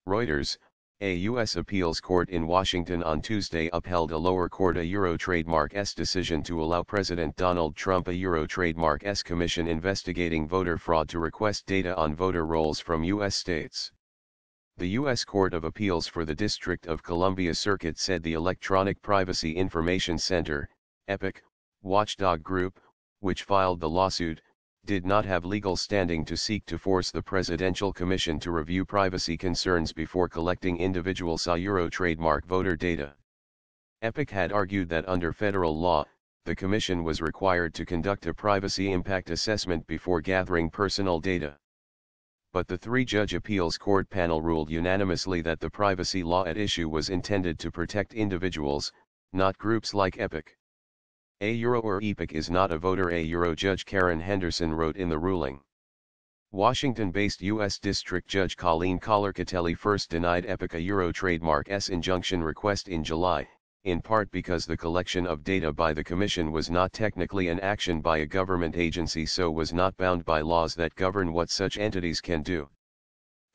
Reuters, a U.S. appeals court in Washington on Tuesday upheld a lower court a Euro trademark's decision to allow President Donald Trump a Euro trademark's commission investigating voter fraud to request data on voter rolls from U.S. states. The U.S. Court of Appeals for the District of Columbia Circuit said the Electronic Privacy Information Center, EPIC, watchdog group, which filed the lawsuit, did not have legal standing to seek to force the Presidential Commission to review privacy concerns before collecting individual Euro trademark voter data. EPIC had argued that under federal law, the Commission was required to conduct a privacy impact assessment before gathering personal data. But the three-judge appeals court panel ruled unanimously that the privacy law at issue was intended to protect individuals, not groups like EPIC. A Euro or EPIC is not a voter. A Euro Judge Karen Henderson wrote in the ruling. Washington-based U.S. District Judge Colleen Collar-Catelli first denied EPIC a Euro trademark's injunction request in July, in part because the collection of data by the Commission was not technically an action by a government agency, so was not bound by laws that govern what such entities can do.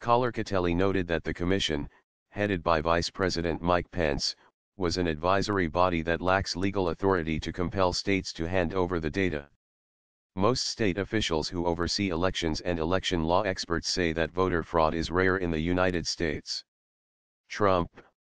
Collar-Catelli noted that the Commission, headed by Vice President Mike Pence, was an advisory body that lacks legal authority to compel states to hand over the data. Most state officials who oversee elections and election law experts say that voter fraud is rare in the United States. Trump,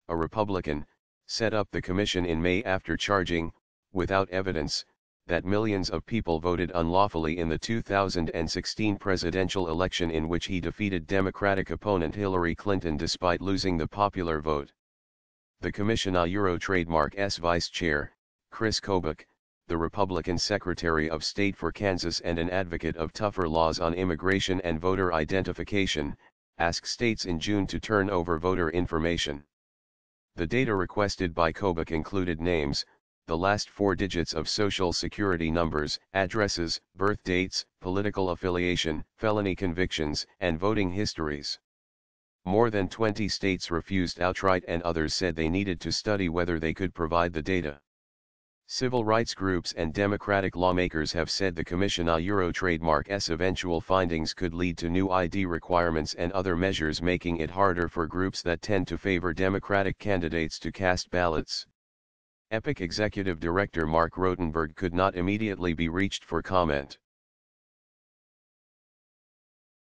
a Republican, set up the commission in May after charging, without evidence, that millions of people voted unlawfully in the 2016 presidential election in which he defeated Democratic opponent Hillary Clinton despite losing the popular vote. The Commission a Euro trademark's vice chair, Chris Kobach, the Republican Secretary of State for Kansas and an advocate of tougher laws on immigration and voter identification, asked states in June to turn over voter information. The data requested by Kobach included names, the last four digits of social security numbers, addresses, birth dates, political affiliation, felony convictions, and voting histories. More than 20 states refused outright and others said they needed to study whether they could provide the data. Civil rights groups and Democratic lawmakers have said the Commission a Euro trademark's eventual findings could lead to new ID requirements and other measures, making it harder for groups that tend to favor Democratic candidates to cast ballots. EPIC Executive Director Mark Rotenberg could not immediately be reached for comment.